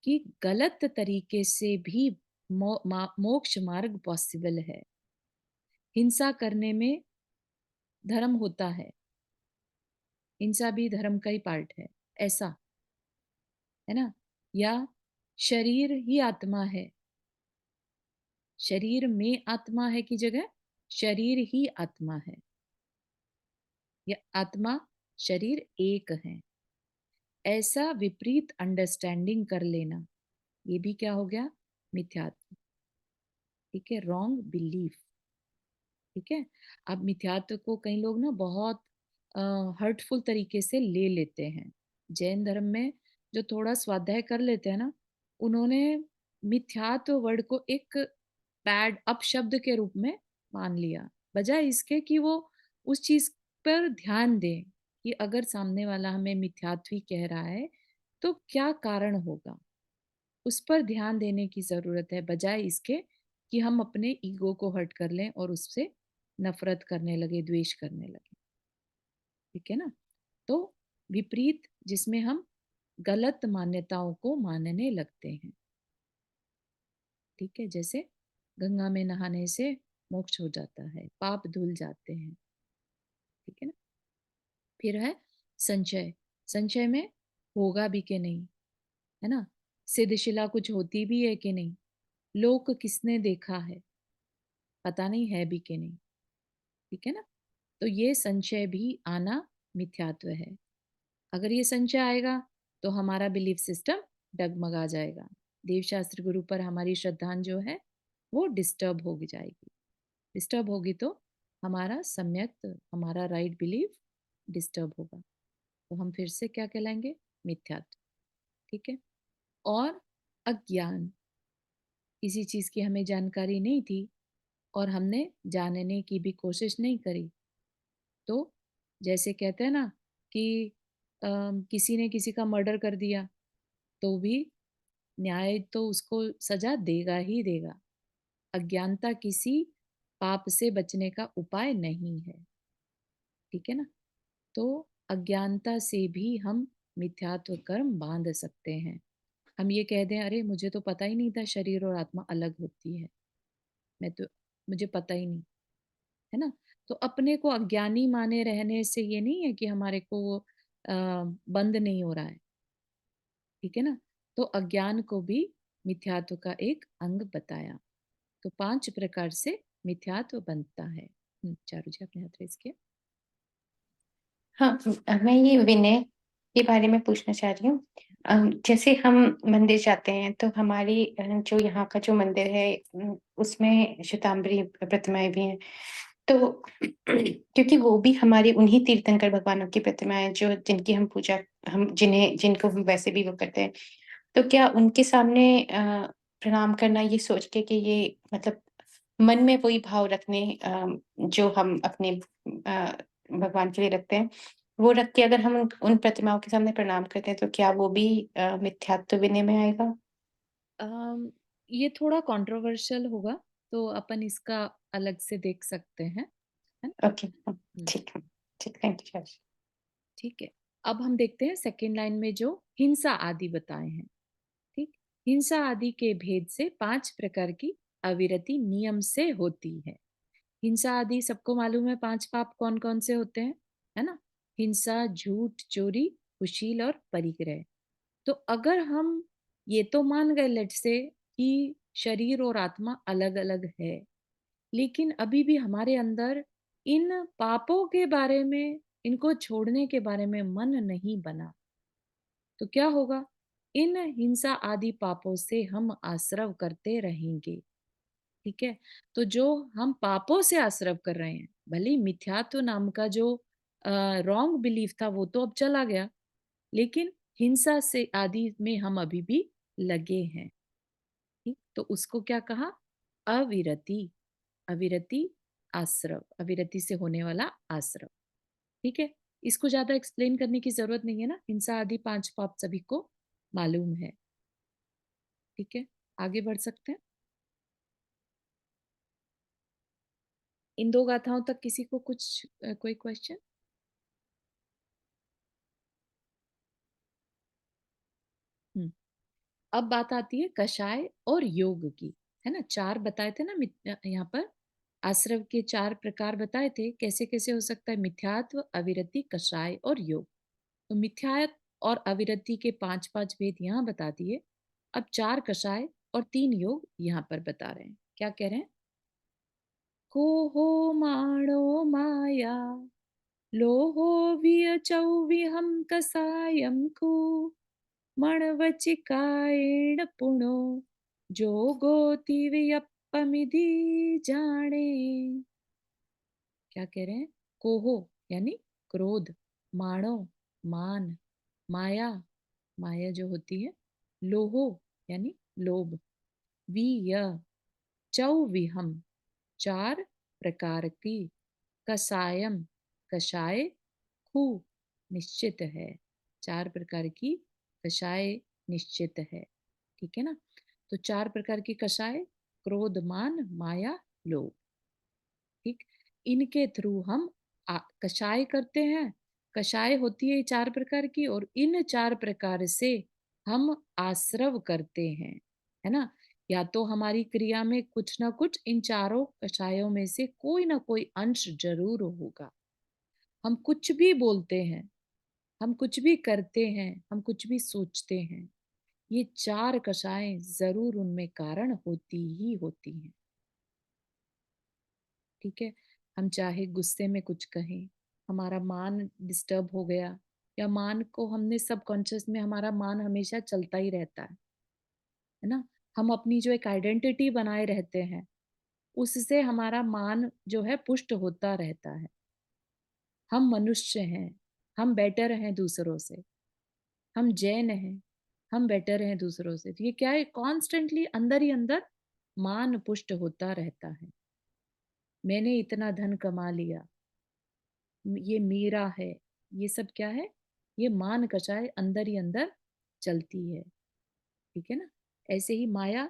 कि गलत तरीके से भी मोक्ष मार्ग पॉसिबल है। हिंसा करने में धर्म होता है, हिंसा भी धर्म का ही पार्ट है, ऐसा है ना। या शरीर ही आत्मा है, शरीर में आत्मा है की जगह शरीर ही आत्मा है, या आत्मा शरीर एक है, ऐसा विपरीत अंडरस्टैंडिंग कर लेना, ये भी क्या हो गया? मिथ्यात्व। ठीक है, रॉन्ग बिलीफ। ठीक है, अब मिथ्यात्व को कई लोग ना बहुत हर्टफुल तरीके से ले लेते हैं। जैन धर्म में जो थोड़ा स्वाध्याय कर लेते हैं ना, उन्होंने मिथ्यात्व वर्ड को एक बैड अपशब्द के रूप में मान लिया, बजाय इसके कि वो उस चीज पर ध्यान दें कि अगर सामने वाला हमें मिथ्यात्व कह रहा है तो क्या कारण होगा, उस पर ध्यान देने की जरूरत है, बजाय इसके कि हम अपने ईगो को हर्ट कर लें और उससे नफरत करने लगे, द्वेष करने लगे। ठीक है ना, तो विपरीत जिसमें हम गलत मान्यताओं को मानने लगते हैं। ठीक है, जैसे गंगा में नहाने से मोक्ष हो जाता है, पाप धुल जाते हैं। ठीक है ना, फिर है संचय, संचय में होगा भी कि नहीं, है ना, सिद्धशिला कुछ होती भी है कि नहीं, लोक किसने देखा है, पता नहीं है भी कि नहीं। ठीक है ना, तो ये संशय भी आना मिथ्यात्व है। अगर ये संशय आएगा तो हमारा बिलीफ सिस्टम डगमगा जाएगा, देवशास्त्र गुरु पर हमारी श्रद्धा जो है वो डिस्टर्ब हो जाएगी। डिस्टर्ब होगी तो हमारा सम्यक, हमारा राइट बिलीफ डिस्टर्ब होगा, तो हम फिर से क्या कहलाएंगे? मिथ्यात्व। ठीक है, और अज्ञान, किसी चीज की हमें जानकारी नहीं थी और हमने जानने की भी कोशिश नहीं करी, तो जैसे कहते हैं ना कि किसी ने किसी का मर्डर कर दिया तो भी न्याय तो उसको सजा देगा ही देगा। अज्ञानता किसी पाप से बचने का उपाय नहीं है। ठीक है ना, तो अज्ञानता से भी हम मिथ्यात्व कर्म बांध सकते हैं। हम ये कह दें, अरे मुझे तो पता ही नहीं था शरीर और आत्मा अलग होती है, मैं तो, मुझे पता ही नहीं, है ना। तो अपने को अज्ञानी माने रहने से ये नहीं है कि हमारे को वो बंद नहीं हो रहा है। ठीक है ना, तो अज्ञान को भी मिथ्यात्व का एक अंग बताया। तो 5 प्रकार से मिथ्यात्व बनता है। चारू जी अपने हाथ रेज किया। हाँ, मैं ये विनय के बारे में पूछना चाह रही हूँ। जैसे हम मंदिर जाते हैं तो हमारी जो यहाँ का जो मंदिर है उसमें श्वेतांबरी प्रतिमाएँ भी हैं। तो क्योंकि वो भी हमारे उन्हीं तीर्थंकर भगवानों की प्रतिमाएँ जो जिनकी हम पूजा हम जिन्हें जिनको हम वैसे भी वो करते हैं। तो क्या उनके सामने प्रणाम करना ये सोच के कि ये मतलब मन में वही भाव रखने जो हम अपने भगवान के लिए रखते हैं, वो रख के अगर हम उन प्रतिमाओं के सामने प्रणाम करते हैं तो क्या वो भी मिथ्यात्व विनय में आएगा? अम, ये थोड़ा कंट्रोवर्शियल होगा, तो अपन इसका अलग से देख सकते हैं, है ना? ओके, हम्म, ठीक है। ठीक, थैंक यू चाची। ठीक है, अब हम देखते हैं सेकेंड लाइन में जो हिंसा आदि बताए हैं। ठीक, हिंसा आदि के भेद से 5 प्रकार की अविरति नियम से होती है। हिंसा आदि सबको मालूम है 5 पाप कौन-कौन से होते हैं, है ना? हिंसा, झूठ, चोरी, कुशील और परिग्रह। तो अगर हम ये तो मान गए लेट्स से कि शरीर और आत्मा अलग-अलग है, लेकिन अभी भी हमारे अंदर इन पापों के बारे में, इनको छोड़ने के बारे में मन नहीं बना, तो क्या होगा? इन हिंसा आदि पापों से हम आश्रव करते रहेंगे, ठीक है? तो जो हम पापों से आश्रव कर रहे हैं, भले ही मिथ्यात्व नाम का जो रॉन्ग बिलीफ था वो तो अब चला गया, लेकिन हिंसा से आदि में हम अभी भी लगे हैं, ठीक? तो उसको क्या कहा? अविरति, अविरति आश्रव, अविरति से होने वाला आश्रव, ठीक है? इसको ज़्यादा एक्सप्लेन करने की ज़रूरत नहीं है ना, हिंसा आदि 5 पाप सभी को मालूम है, ठीक है? आगे बढ़ सकते हैं। इन 2 गाथाओं तक किसी को कुछ कोई क्वेश्चन? हुँ। अब बात आती है कषाय और योग की, है ना? 4 बताए थे ना यहाँ पर आश्रव के 4 प्रकार बताए थे, कैसे-कैसे हो सकता है मिथ्यात्व, अविरति, कषाय और योग। तो मिथ्यात्व और अविरति के 5-5 भेद यहाँ बता दिए। अब 4 कषाय और 3 योग यहाँ पर बता रहे हैं। क्या कह रहे हैं? कोहो माणो माया, लोहो वियचौ विहं कषायं कु मणवचिकायेण पुणो जोगोति वियप्पमिधि जाने। क्या कह रहे हैं? कोहो यानी क्रोध, माणो मान, माया माया जो होती है, लोहो यानी लोभ, विय चौ विहम 4 प्रकार की, कसायम कषाय, खु निश्चित है, 4 प्रकार की कषाय निश्चित है, ठीक है ना? तो 4 प्रकार की कषाय, क्रोध, मान, माया, लोभ, ठीक? इनके थ्रू हम कषाय करते हैं। कषाय होती है 4 प्रकार की और इन 4 प्रकार से हम आश्रव करते हैं, है ना? या तो हमारी क्रिया में कुछ ना कुछ इन चारों कषायों में से कोई ना कोई अंश जरूर होगा। हम कुछ भी बोलते हैं, हम कुछ भी करते हैं, हम कुछ भी सोचते हैं, ये 4 कषायें ज़रूर उनमें कारण होती ही होती हैं, ठीक है? हम चाहे गुस्से में कुछ कहें, हमारा मान डिस्टर्ब हो गया या मान को हमने सबकॉन्शियस में हमारा मान हमेशा चलता ही रहता है ना? हम अपनी जो एक आइडेंटिटी बनाए रहते हैं, उससे हमारा मान जो है पुष्ट होता रहता है। हम मनुष्य हैं, हम बेटर हैं दूसरों से, हम जैन हैं, हम बेटर हैं दूसरों से। तो ये क्या है कॉन्स्टेंटली अंदर ही अंदर मान पुष्ट होता रहता है। मैंने इतना धन कमा लिया, ये मेरा है, ये सब क्या है? ये मान कषाय अंदर ही अंदर चलती है, ठीक है ना? ऐसे ही माया,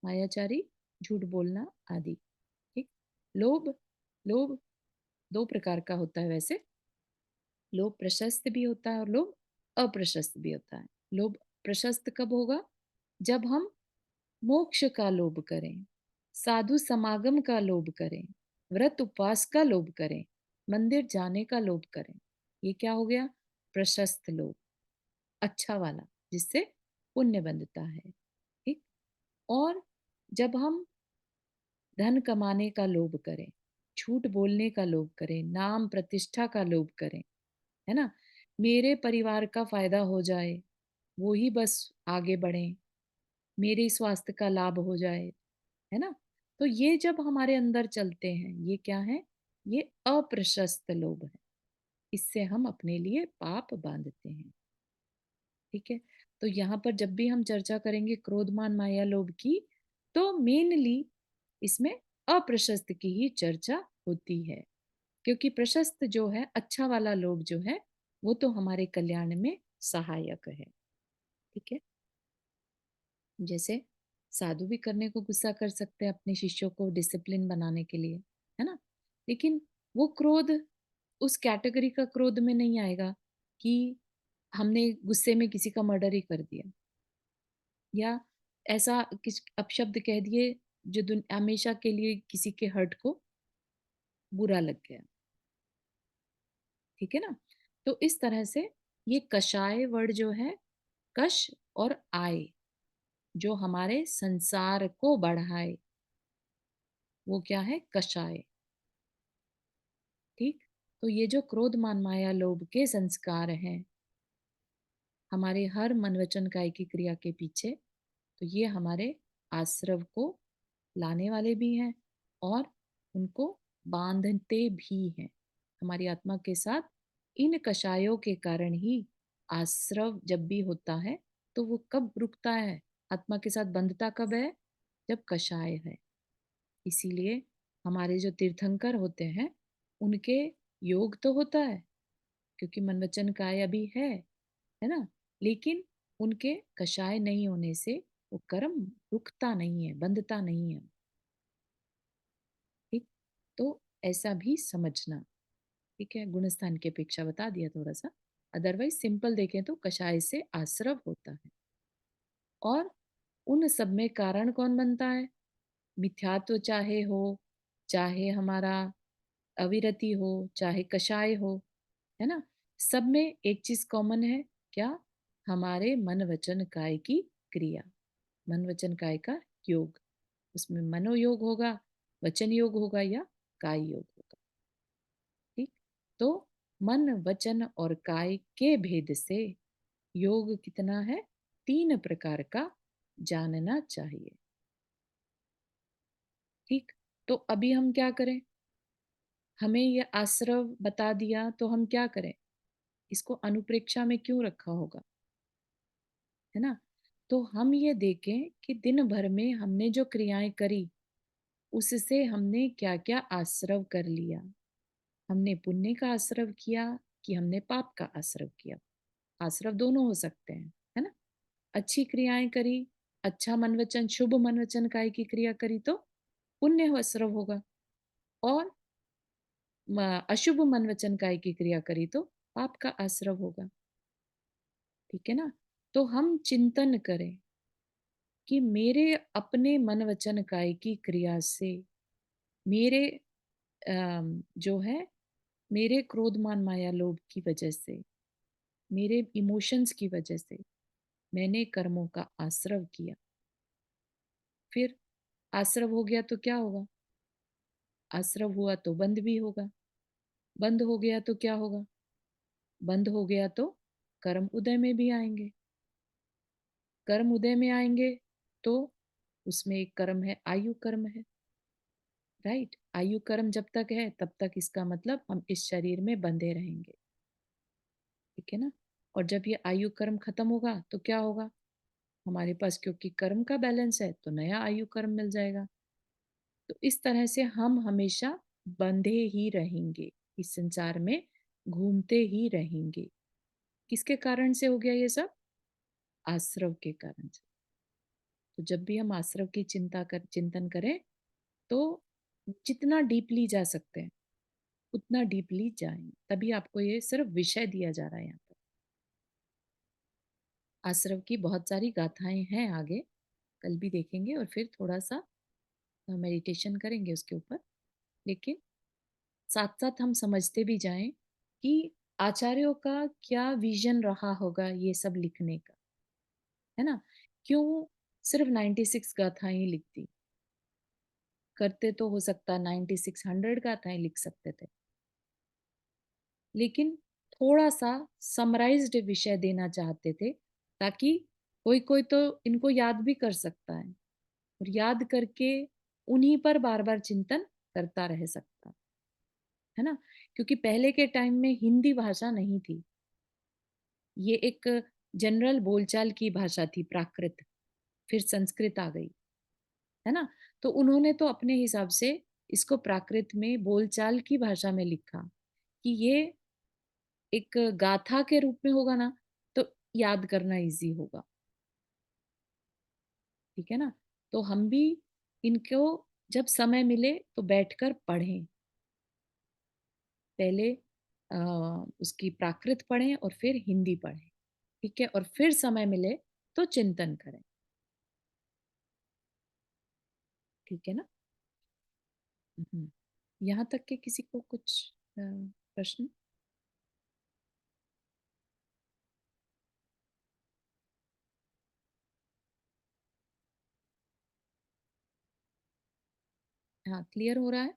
मायाचारी, झूठ बोलना आदि, ठीक? लोभ, लोभ 2 प्रकार का होता है वैसे। लोभ प्रशस्त भी होता है और लोभ अप्रशस्त भी होता है। लोभ प्रशस्त कब होगा? जब हम मोक्ष का लोभ करें, साधु समागम का लोभ करें, व्रत उपवास का लोभ करें, मंदिर जाने का लोभ करें। ये क्या हो गया? प्रशस्त लोभ, अच्छा वाला, जिससे पुण्य बनता है, ठीक? और जब हम धन कमाने का लोभ करें, झूठ बोलने का लोभ करें, नाम प्रतिष्ठा का लोभ करें, है ना? मेरे परिवार का फायदा हो जाए, वो ही बस आगे बढ़े, मेरे स्वास्थ्य का लाभ हो जाए, है ना? तो ये जब हमारे अंदर चलते हैं, ये क्या है? ये अप्रशस्त लोभ है। इससे हम अपने लिए पाप बांधते हैं, ठीक है? तो यहाँ पर जब भी हम चर्चा करेंगे क्रोध, मान, माया, लोभ की, तो मेनली इसमें अप्रशस्त की ही चर्चा होती है, क्योंकि प्रशस्त जो है, अच्छा वाला लोभ जो है, वो तो हमारे कल्याण में सहायक है, ठीक है? जैसे साधु भी करने को गुस्सा कर सकते हैं अपने शिष्यों को डिसिप्लिन बनाने के लिए, है ना? लेकिन वो क्रोध उस कैटेगरी का क्रोध में नहीं आएगा कि हमने गुस्से में किसी का मर्डर ही कर दिया या ऐसा किस अपशब्द कह दिए जो हमेशा के लिए किसी के हर्ट को बुरा लग गया। ठीक है ना? तो इस तरह से ये कषाय वर्ड जो है, कश और आय, जो हमारे संसार को बढ़ाए, वो क्या है? कषाय। ठीक? तो ये जो क्रोध मान माया लोभ के संस्कार हैं हमारे हर मन वचन काय की क्रिया के पीछे, तो ये हमारे आश्रव को लाने वाले भी हैं और उनको बांधते भी हैं। हमारी आत्मा के साथ इन कषायों के कारण ही आश्रव जब भी होता है तो वो कब रुकता है, आत्मा के साथ बंधता कब है? जब कषाय है। इसीलिए हमारे जो तीर्थंकर होते हैं उनके योग तो होता है, क्योंकि मन वचन काय अभी है ना? लेकिन उनके कषाय नहीं होने से वो कर्म रुकता नहीं है, बंधता नहीं है। ठीक? तो ऐसा भी समझना। ठीक है, गुणस्थान की अपेक्षा बता दिया थोड़ा सा। अदरवाइज सिंपल देखें तो कषाय से आश्रव होता है। और उन सब में कारण कौन बनता है? मिथ्यात्व चाहे हो, चाहे हमारा अविरति हो, चाहे कषाय हो, है ना? सब में एक चीज कॉमन है, क्या? हमारे मन वचन काय की क्रिया, मन वचन काय का योग। उसमें मनोयोग होगा, वचन योग होगा या काय योग होगा। ठीक? तो मन वचन और काय के भेद से योग कितना है? 3 प्रकार का जानना चाहिए। ठीक? तो अभी हम क्या करें? हमें ये आश्रव बता दिया तो हम क्या करें? इसको अनुप्रेक्षा में क्यों रखा होगा, है ना? तो हम ये देखें कि दिन भर में हमने जो क्रियाएं करी उससे हमने क्या क्या आश्रव कर लिया। हमने पुण्य का आश्रव किया कि हमने पाप का आश्रव किया। आश्रव दोनों हो सकते हैं, है ना? अच्छी क्रियाएं करी, अच्छा मन वचन, शुभ मन वचन काय की क्रिया करी तो पुण्य आश्रव होगा। और अशुभ मन वचन काय की क्रिया करी तो पाप का आश्रव होगा। ठीक है ना? तो हम चिंतन करें कि मेरे अपने मन वचन काय की क्रिया से मेरे जो है, मेरे क्रोध मान माया लोभ की वजह से, मेरे इमोशंस की वजह से मैंने कर्मों का आश्रव किया। फिर आश्रव हो गया तो क्या होगा? आश्रव हुआ तो बंध भी होगा। बंद हो गया तो क्या होगा? बंद हो गया तो कर्म उदय में भी आएंगे। कर्म उदय में आएंगे तो उसमें एक कर्म है, आयु कर्म है। राइट? आयु कर्म जब तक है तब तक इसका मतलब हम इस शरीर में बंधे रहेंगे। ठीक है ना? और जब ये आयु कर्म खत्म होगा तो क्या होगा? हमारे पास क्योंकि कर्म का बैलेंस है तो नया आयु कर्म मिल जाएगा। तो इस तरह से हम हमेशा बंधे ही रहेंगे, इस संसार में घूमते ही रहेंगे। किसके कारण से हो गया ये सब? आश्रव के कारण से। तो जब भी हम आश्रव की चिंतन करें तो जितना डीपली जा सकते हैं उतना डीपली जाएं। तभी आपको ये सिर्फ विषय दिया जा रहा है यहाँ पर। आश्रव की बहुत सारी गाथाएं हैं आगे, कल भी देखेंगे और फिर थोड़ा सा मेडिटेशन करेंगे उसके ऊपर। लेकिन साथ साथ हम समझते भी जाएं कि आचार्यों का क्या विजन रहा होगा ये सब लिखने का, है ना? क्यों सिर्फ 96 गाथाएं ही लिख दी? करते तो हो सकता 9600 गाथाएं लिख सकते थे, लेकिन थोड़ा सा समराइज्ड विषय देना चाहते थे ताकि कोई कोई तो इनको याद भी कर सकता है और याद करके उन्हीं पर बार बार चिंतन करता रह सकता है ना? क्योंकि पहले के टाइम में हिंदी भाषा नहीं थी, ये एक जनरल बोलचाल की भाषा थी, प्राकृत। फिर संस्कृत आ गई, है ना? तो उन्होंने तो अपने हिसाब से इसको प्राकृत में बोलचाल की भाषा में लिखा कि ये एक गाथा के रूप में होगा ना तो याद करना इजी होगा। ठीक है ना? तो हम भी इनको जब समय मिले तो बैठकर पढ़ें। पहले उसकी प्राकृत पढ़ें और फिर हिंदी पढ़ें। ठीक है? और फिर समय मिले तो चिंतन करें। ठीक है ना? हम्म। यहाँ तक के किसी को कुछ प्रश्न? हाँ, क्लियर हो रहा है?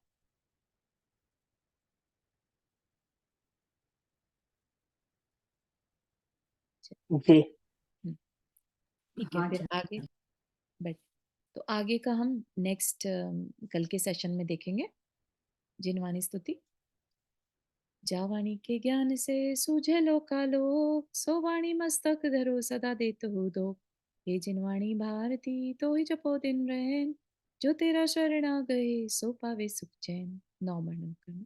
जी। हम्म, ठीक है, हाँ फिर जी। आगे बैठ। तो आगे का हम नेक्स्ट कल के सेशन में देखेंगे। जिनवाणी स्तुति। जावाणी के ज्ञान से सूझे लोकालोक, सो वाणी मस्तक धरो सदा देत हो दो। हे जिनवाणी भारती तो ही जपो दिन रैन, जो तेरा शरण आ गए सो पावे सुख चैन। नॉर्मल करना।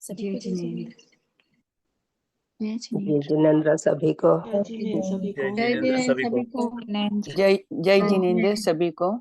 सभी जय को जय जिनेंद्र। जिनेंद्र। जय जय जिनेंद्र। जिनेंद्र सभी को। जय जिनेंद्र सभी जय को। जिनेंद्र सभी को। जय जय जिनेंद्र जिनेंद्र सभी को।